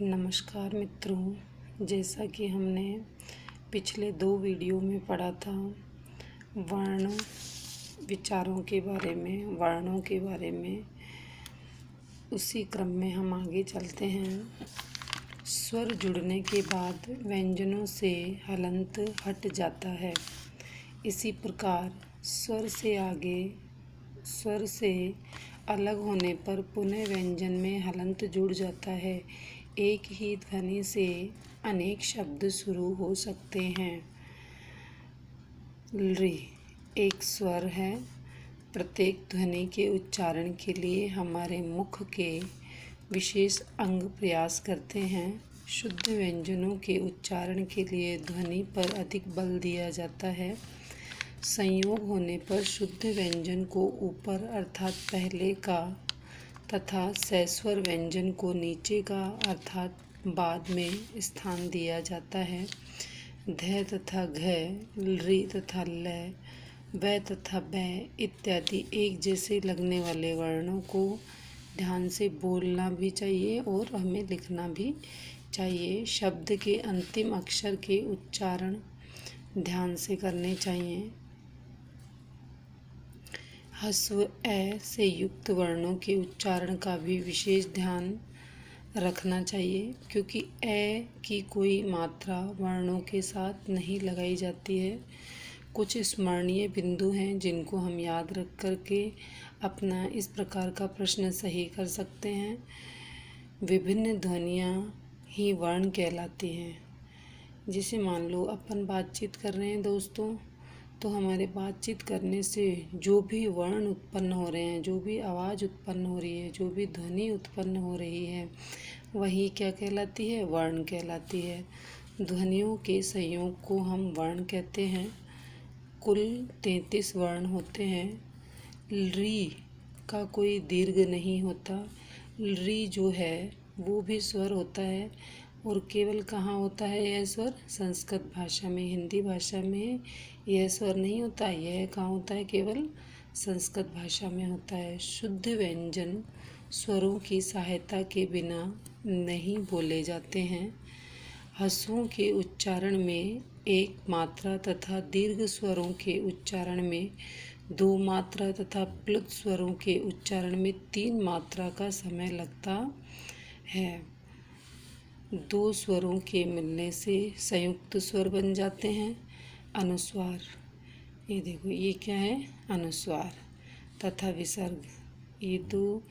नमस्कार मित्रों, जैसा कि हमने पिछले 2 वीडियो में पढ़ा था वर्ण विचारों के बारे में, वर्णों के बारे में, उसी क्रम में हम आगे चलते हैं। स्वर जुड़ने के बाद व्यंजनों से हलंत हट जाता है। इसी प्रकार स्वर से अलग होने पर पुनः व्यंजन में हलंत जुड़ जाता है। एक ही ध्वनि से अनेक शब्द शुरू हो सकते हैं। ऋ एक स्वर है। प्रत्येक ध्वनि के उच्चारण के लिए हमारे मुख के विशेष अंग प्रयास करते हैं। शुद्ध व्यंजनों के उच्चारण के लिए ध्वनि पर अधिक बल दिया जाता है। संयोग होने पर शुद्ध व्यंजन को ऊपर अर्थात पहले का तथा सस्वर व्यंजन को नीचे का अर्थात बाद में स्थान दिया जाता है। ध तथा घ, ऋ तथा ल, व तथा ब इत्यादि एक जैसे लगने वाले वर्णों को ध्यान से बोलना भी चाहिए और हमें लिखना भी चाहिए। शब्द के अंतिम अक्षर के उच्चारण ध्यान से करने चाहिए। ह्रस्व ए से युक्त वर्णों के उच्चारण का भी विशेष ध्यान रखना चाहिए, क्योंकि ए की कोई मात्रा वर्णों के साथ नहीं लगाई जाती है। कुछ स्मरणीय बिंदु हैं जिनको हम याद रख करके अपना इस प्रकार का प्रश्न सही कर सकते हैं। विभिन्न ध्वनियाँ ही वर्ण कहलाती हैं। जैसे मान लो अपन बातचीत कर रहे हैं दोस्तों, तो हमारे बातचीत करने से जो भी वर्ण उत्पन्न हो रहे हैं, जो भी आवाज़ उत्पन्न हो रही है, जो भी ध्वनि उत्पन्न हो रही है, वही क्या कहलाती है? वर्ण कहलाती है। ध्वनियों के संयोग को हम वर्ण कहते हैं। कुल 33 वर्ण होते हैं। ऋ का कोई दीर्घ नहीं होता। ऋ जो है वो भी स्वर होता है, और केवल कहाँ होता है यह स्वर? संस्कृत भाषा में। हिंदी भाषा में यह स्वर नहीं होता। यह कहाँ होता है? केवल संस्कृत भाषा में होता है। शुद्ध व्यंजन स्वरों की सहायता के बिना नहीं बोले जाते हैं। ह्रस्वों के उच्चारण में एक मात्रा तथा दीर्घ स्वरों के उच्चारण में 2 मात्रा तथा प्लुत स्वरों के उच्चारण में 3 मात्रा का समय लगता है। 2 स्वरों के मिलने से संयुक्त स्वर बन जाते हैं। अनुस्वार, ये देखो, ये क्या है? अनुस्वार तथा विसर्ग। ये 2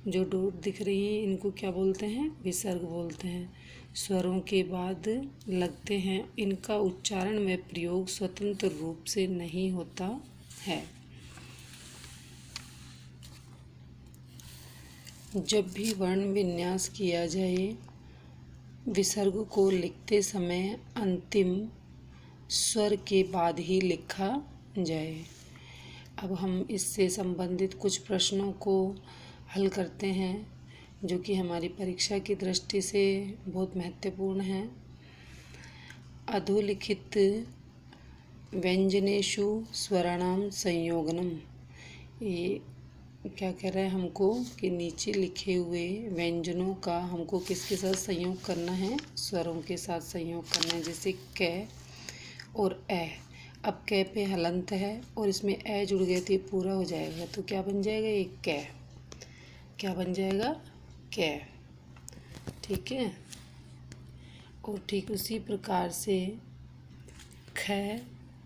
जो डॉट दिख रही हैं इनको क्या बोलते हैं? विसर्ग बोलते हैं। स्वरों के बाद लगते हैं। इनका उच्चारण में प्रयोग स्वतंत्र रूप से नहीं होता है। जब भी वर्ण विन्यास किया जाए, विसर्ग को लिखते समय अंतिम स्वर के बाद ही लिखा जाए। अब हम इससे संबंधित कुछ प्रश्नों को हल करते हैं, जो कि हमारी परीक्षा की दृष्टि से बहुत महत्वपूर्ण है। अधोलिखित व्यंजनेषु स्वराणाम संयोगनम, ये क्या कह रहा है हमको कि नीचे लिखे हुए व्यंजनों का हमको किसके साथ संयोग करना है? स्वरों के साथ संयोग करना है। जैसे क और ए। अब क पे हलंत है और इसमें ए जुड़ गए तो ये पूरा हो जाएगा, तो क्या बन जाएगा? ये कै। क्या बन जाएगा? कै। ठीक है। और ठीक उसी प्रकार से ख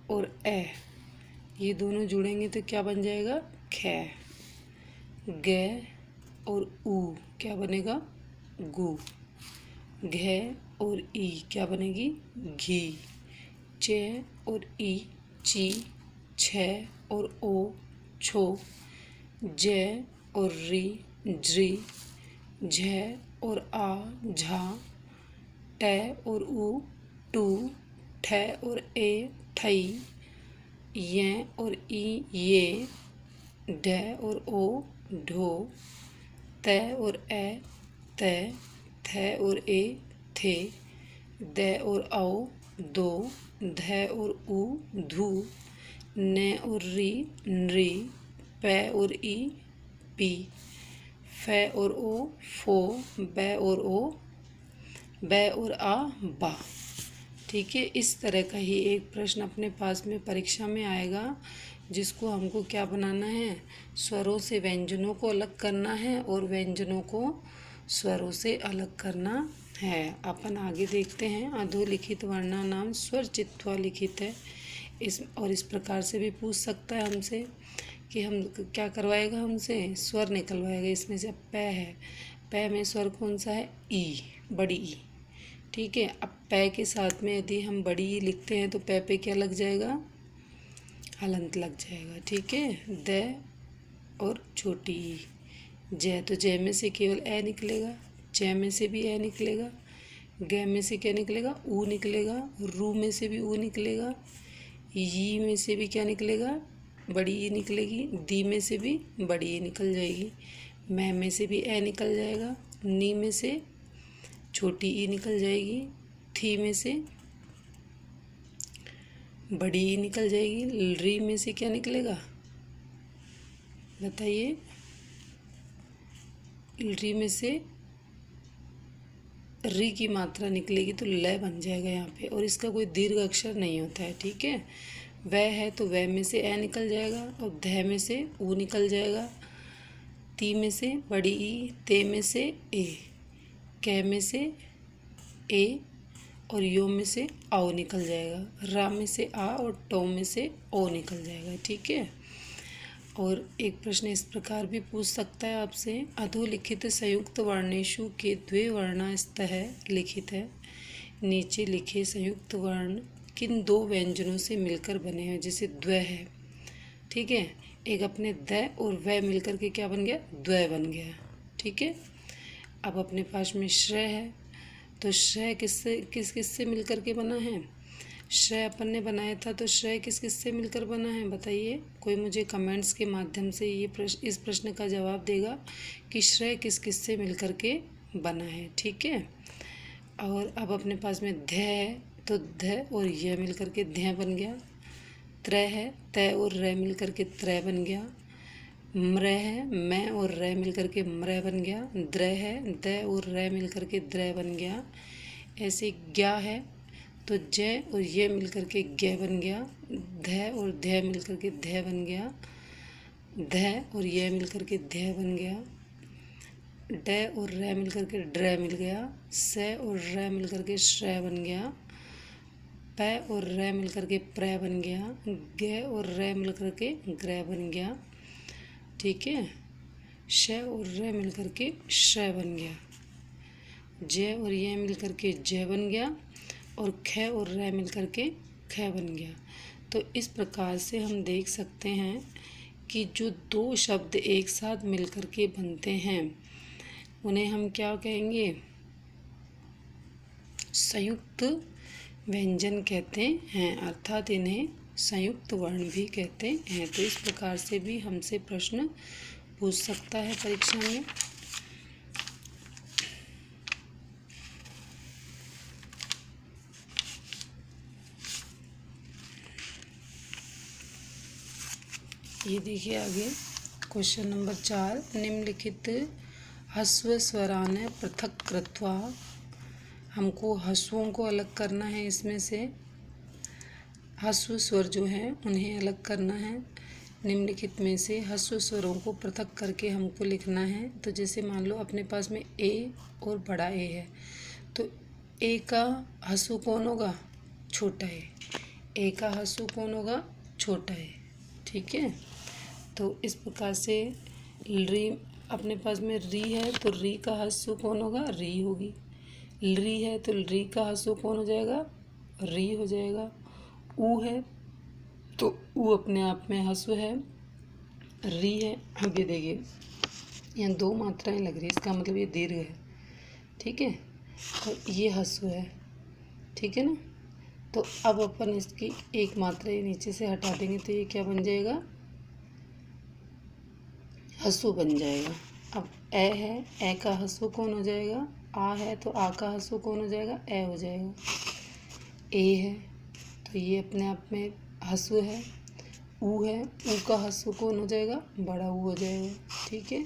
और ए, ये दोनों जुड़ेंगे तो क्या बन जाएगा? खे। ग और ऊ क्या बनेगा? गु। घ और ई क्या बनेगी? घी। च और ई ची। छ और ओ छो। ज और री ज्री। झ और आ झा। ट और उ टू। ठ और ए ठई। य और ई ये। ढ और ओ ढो। त और ए तै। थ और ए थे। द और औ दो। ध और उ धू। न और री नृ। प और ई पी। फ और ओ फो। ब और ओ बै और आ बा। ठीक है, इस तरह का ही एक प्रश्न अपने पास में परीक्षा में आएगा, जिसको हमको क्या बनाना है, स्वरों से व्यंजनों को अलग करना है और व्यंजनों को स्वरों से अलग करना है। अपन आगे देखते हैं। अधोलिखित वर्णानाम स्वर चित्वा लिखित है। इस प्रकार से भी पूछ सकता है हमसे कि हम क्या करवाएगा, हमसे स्वर निकलवाएगा। इसमें से पै है, पै में स्वर कौन सा है, ई, बड़ी ई। ठीक है, अब पै के साथ में यदि हम बड़ी ई लिखते हैं तो पै पे क्या लग जाएगा, हलंत लग जाएगा। ठीक है, द और छोटी ई। जय, तो जय में से केवल ए निकलेगा, जय में से भी ए निकलेगा, ग में से क्या निकलेगा, ऊ निकलेगा, रू में से भी ऊ निकलेगा, ई में से भी क्या निकलेगा, बड़ी ई निकलेगी, दी में से भी बड़ी ई निकल जाएगी, मै में से भी ए निकल जाएगा, नी में से छोटी ई निकल जाएगी, थी में से बड़ी ई निकल जाएगी, री में से क्या निकलेगा, बताइए, री में से री की मात्रा निकलेगी तो ल बन जाएगा यहाँ पे, और इसका कोई दीर्घ अक्षर नहीं होता है। ठीक है, वह है तो वह में से ए निकल जाएगा और ध में से ऊ निकल जाएगा, ती में से बड़ी ई, ते में से ए, कै में से ए और यो में से आओ निकल जाएगा, रा में से आ और टो में से ओ निकल जाएगा। ठीक है, और एक प्रश्न इस प्रकार भी पूछ सकता है आपसे, अधोलिखित संयुक्त वर्णेषु के द्वे वर्णा स्तः लिखित है। नीचे लिखे संयुक्त वर्ण किन दो व्यंजनों से मिलकर बने हैं, जैसे द्वय है। ठीक है, एक अपने द और वह मिलकर के क्या बन गया, द्वय बन गया। ठीक है, अब अपने पास में श्रय है, तो श्रय किससे मिलकर के बना है, श्रय अपन ने बनाया था, तो श्रय किससे मिलकर बना है, बताइए। कोई मुझे कमेंट्स के माध्यम से इस प्रश्न का जवाब देगा कि श्रय किससे मिलकर के बना है। ठीक है, और अब अपने पास में ध है, तो ध और य मिलकर के ध्य बन गया। त्रय है, तय और र मिलकर के त्रय बन गया। म्र है, मैं और र मिलकर के म्र बन गया। द्र है, द और र मिलकर के द्र बन गया। ऐसे ज्ञा है, तो जय और ये मिलकर के ग बन गया। ध और ध्य मिलकर के ध बन गया। ध और ये मिलकर के ध्य बन गया। ड और र मिलकर के ड्र मिल गया। स और र मिलकर के श्रय बन गया। प और र मिलकर के प्र बन गया। ग और र मिलकर के ग्रह बन गया। ठीक है, श और र मिलकर के श्रय बन गया। ज और ये मिलकर के जय बन गया और ख और र मिलकर के ख बन गया। तो इस प्रकार से हम देख सकते हैं कि जो दो शब्द एक साथ मिलकर के बनते हैं उन्हें हम क्या कहेंगे, संयुक्त व्यंजन कहते हैं, अर्थात इन्हें संयुक्त वर्ण भी कहते हैं। तो इस प्रकार से भी हमसे प्रश्न पूछ सकता है परीक्षा में। ये देखिए आगे क्वेश्चन नंबर 4, निम्नलिखित ह्रस्व स्वरान पृथक कृत्वा। हमको ह्रस्वों को अलग करना है, इसमें से ह्रस्व स्वर जो हैं उन्हें अलग करना है। निम्नलिखित में से ह्रस्व स्वरों को पृथक करके हमको लिखना है। तो जैसे मान लो अपने पास में ए और बड़ा ए है, तो ए का ह्रस्व कौन होगा, छोटा ए। ए का ह्रस्व कौन होगा, छोटा ए। ठीक है, तो इस प्रकार से री, अपने पास में री है तो री का ह्रस्व कौन होगा, री होगी। री है तो री का ह्रस्व कौन हो जाएगा, री हो जाएगा। ऊ है तो ऊ अपने आप में ह्रस्व है। री है, अब ये देखिए यहाँ दो मात्राएं लग रही है, इसका मतलब ये दीर्घ है। ठीक है, और ये ह्रस्व है। ठीक है ना, तो अब अपन इसकी एक मात्रा ये नीचे से हटा देंगे तो ये क्या बन जाएगा, ह्रस्व बन जाएगा। अब ए है, ए का ह्रस्व कौन हो जाएगा, आ है तो आ का ह्रस्व कौन हो जाएगा, ए हो जाएगा। ए है तो ये अपने आप में ह्रस्व है। ऊ है, ऊ का ह्रस्व कौन हो जाएगा, बड़ा ऊ हो जाएगा। ठीक है,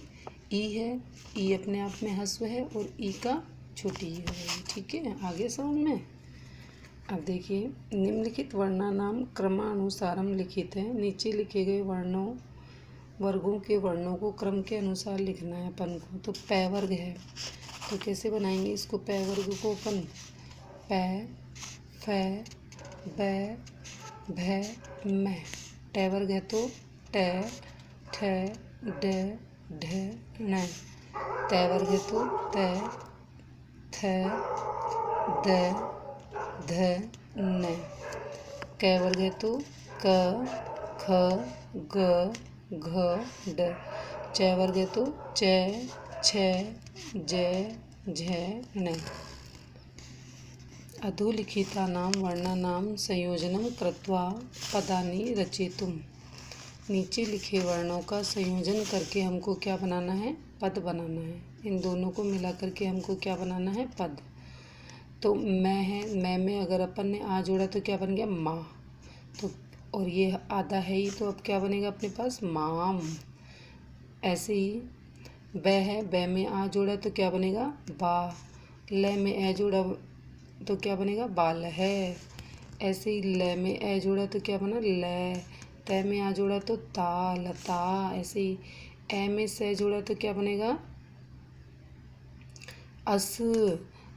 ई है, ई अपने आप में ह्रस्व है और ई का छोटी ई हो गई। ठीक है, आगे समझ में। अब देखिए, निम्नलिखित वर्णानाम क्रमानुसारम लिखित है। नीचे लिखे गए वर्गों के वर्णों को क्रम के अनुसार लिखना है अपन को। तो पै वर्ग है, तो कैसे बनाएंगे इसको? पै वर्ग को अपन पै, फै, बै, भै, मै। टै वर्ग है तो टै, ठै, डै, ढै, णै। तै वर्ग है तो तै, थै, दै, धै, नै। कै वर्ग है तो क, ख, ग, घ, ड। चै वर्ग है तो चै, छै, जै, झै, णै। अधोलिखितानां वर्णानां संयोजनं कृत्वा पदानि रचयितुम्। नीचे लिखे वर्णों का संयोजन करके हमको क्या बनाना है? पद बनाना है। इन दोनों को मिला करके हमको क्या बनाना है? पद। तो मैं है, मैं में अगर अपन ने आ जोड़ा तो क्या बन गया? माँ। तो और ये आधा है ही, तो अब क्या बनेगा अपने पास? माम। ऐसे ही बै है, बै में आ जोड़ा तो क्या बनेगा? बा। ले में ए जोड़ा तो क्या बनेगा? बाल है। ऐसे ही ले में ए जोड़ा तो क्या बना? ले। तै में आ जोड़ा तो ता, लता। ऐसे ही ए में से जोड़ा तो क्या बनेगा? अस।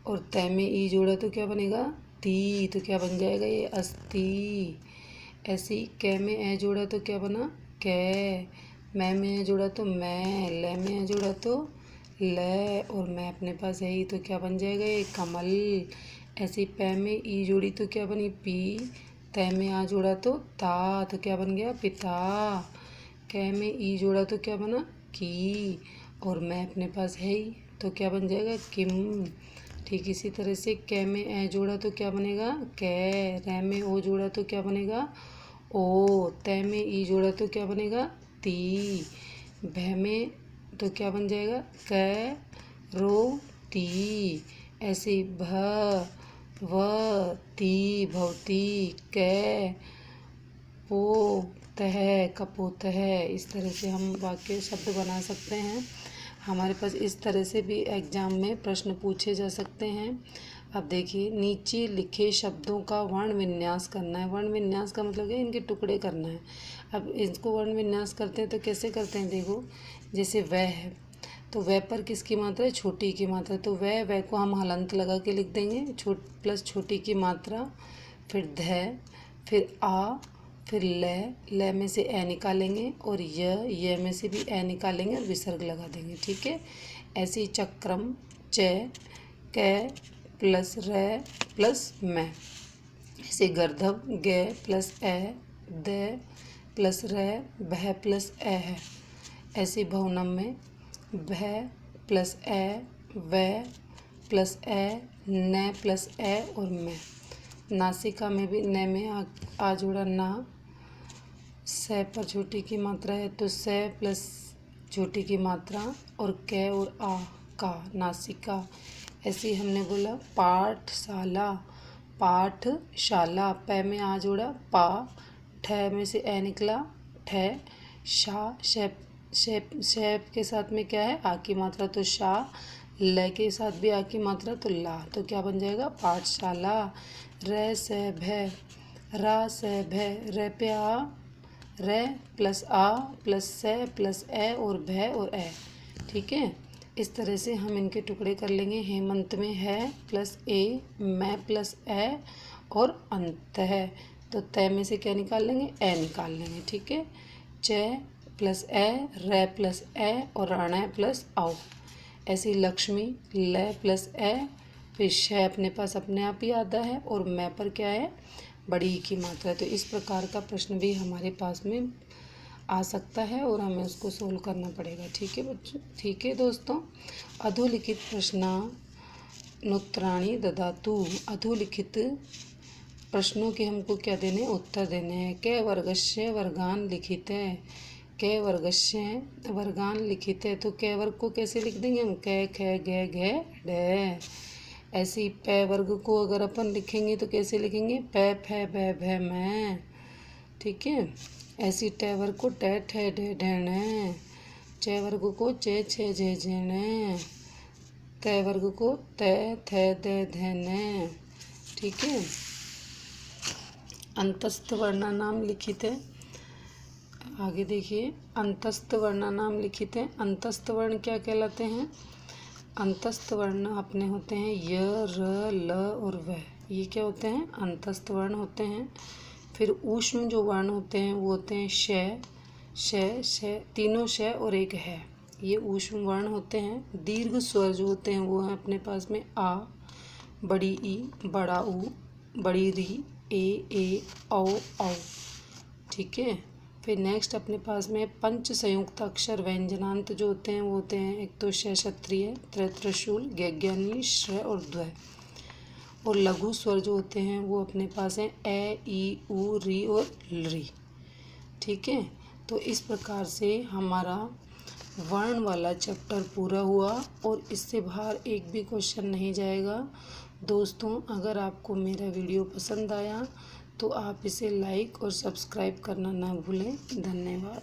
और तै में ई जोड़ा तो क्या बनेगा? ती। तो क्या बन जाएगा ये? अस्ती। ऐसे ही कै में ए जोड़ा तो क्या बना? कै। मैं में ए जोड़ा तो मैं। ले में ए जोड़ा तो ले। और मैं अपने पास है ही, तो क्या बन जाएगा ये? कमल। ऐसे ही पै में ई जोड़ी तो क्या बनी? पी। तै में आ जोड़ा तो ता, तो क्या बन गया? पिता। कै में ई जोड़ा तो क्या बना? की। और मैं अपने पास है ही, तो क्या बन जाएगा? किम। ठीक इसी तरह से कै में ए जोड़ा तो क्या बनेगा? कै। रै में ओ जोड़ा तो क्या बनेगा? ओ। तै में ई जोड़ा तो क्या बनेगा? ती। भै में तो क्या बन जाएगा? कै, रो, ती। ऐसे ही भ, व, ती, भवती। कै, पो, तह, कपोतह। इस तरह से हम वाक्य शब्द बना सकते हैं। हमारे पास इस तरह से भी एग्जाम में प्रश्न पूछे जा सकते हैं। अब देखिए, नीचे लिखे शब्दों का वर्ण विन्यास करना है। वर्ण विन्यास का मतलब क्या? इनके टुकड़े करना है। अब इसको वर्ण विन्यास करते हैं तो कैसे करते हैं? देखो, जैसे वह है, तो वह पर किसकी मात्रा है? छोटी की मात्रा। तो वह को हम हलंत लगा के लिख देंगे, प्लस छोटी की मात्रा, फिर ध, फिर आ, फिर ले में से ए निकालेंगे, और य में से भी ए निकालेंगे और विसर्ग लगा देंगे। ठीक है। ऐसे ही चक्रम, च, कै प्लस रै प्लस मैं। ऐसे गर्धव, गे प्लस ए, द प्लस रै, भै प्लस ए है। ऐसे भवनम में भै प्लस ए, वै प्लस ए, न प्लस ए और मैं। नासिका में भी न में आ जोड़ा ना। से पर छोटी की मात्रा है तो से प्लस छोटी की मात्रा, और कै और आ का, नासिका। ऐसे ही हमने बोला पाठशाला, पाठशाला। पै में आ जोड़ा पा, ठै में से ए निकला ठै, शा, शैप के साथ में क्या है? आ की मात्रा, तो शा। ल के साथ भी आ की मात्रा, तो ला। तो क्या बन जाएगा? पाठशाला। रै से भै, रा से भै, रै पे आ, रै प्लस आ प्लस से प्लस ए और भै और ए। ठीक है। इस तरह से हम इनके टुकड़े कर लेंगे। हेमंत में है प्लस ए, मैं प्लस ए और अंत है, तो तय में से क्या निकाल लेंगे? ए निकाल लेंगे। ठीक है। च प्लस ए, रै प्लस ए और रण प्लस आओ। ऐसी लक्ष्मी, ल प्लस ए, फिर श अपने पास अपने आप ही आता है, और मैं पर क्या है? बड़ी की मात्रा। तो इस प्रकार का प्रश्न भी हमारे पास में आ सकता है और हमें उसको सोल्व करना पड़ेगा। ठीक है बच्चों, ठीक है दोस्तों। अधोलिखित प्रश्नानुत्तराणि ददातु। अधोलिखित प्रश्नों के हमको क्या देने? उत्तर देने हैं। कै वर्गस्य वर्गान लिखिते, कै वर्गस्य वर्गान लिखिते। तो कै वर्ग को कैसे लिख देंगे हम? कै, ख, ग, घ, ढ। ऐसे ही पै वर्ग को अगर अपन लिखेंगे तो कैसे लिखेंगे? पै, फै, बै, भै, मैं। ठीक है। ऐसी टै वर्ग को टै, ठै, ढै, ढैण। चै वर्ग को चे, छे, झे, झेण। त वर्ग को त, थ, द, ध, न। ठीक है। अंतस्थ वर्णानाम लिखित है। आगे देखिए, अंतस्थ वर्णानाम लिखित है। अंतस्थ वर्ण क्या कहलाते हैं? अंतस्थ वर्ण अपने होते हैं य, र, ल और व। ये क्या होते हैं? अंतस्थ वर्ण होते हैं। फिर ऊष्म जो वर्ण होते हैं वो होते हैं श, तीनों श और एक है, ये ऊष्म वर्ण होते हैं। दीर्घ स्वर जो होते हैं वो हैं अपने पास में आ, बड़ी ई, बड़ा ऊ, बड़ी री, ए, औ। ठीक है। फिर नेक्स्ट अपने पास में पंच संयुक्त अक्षर व्यंजनांत जो होते हैं वो होते हैं एक तो श क्षत्रिय, त्रिशूल, ज्ञानी, श्र और द्व। और लघु स्वर जो होते हैं वो अपने पास हैं ए, ई, उ, री और री। ठीक है। तो इस प्रकार से हमारा वर्ण वाला चैप्टर पूरा हुआ और इससे बाहर एक भी क्वेश्चन नहीं जाएगा। दोस्तों, अगर आपको मेरा वीडियो पसंद आया तो आप इसे लाइक और सब्सक्राइब करना ना भूलें। धन्यवाद।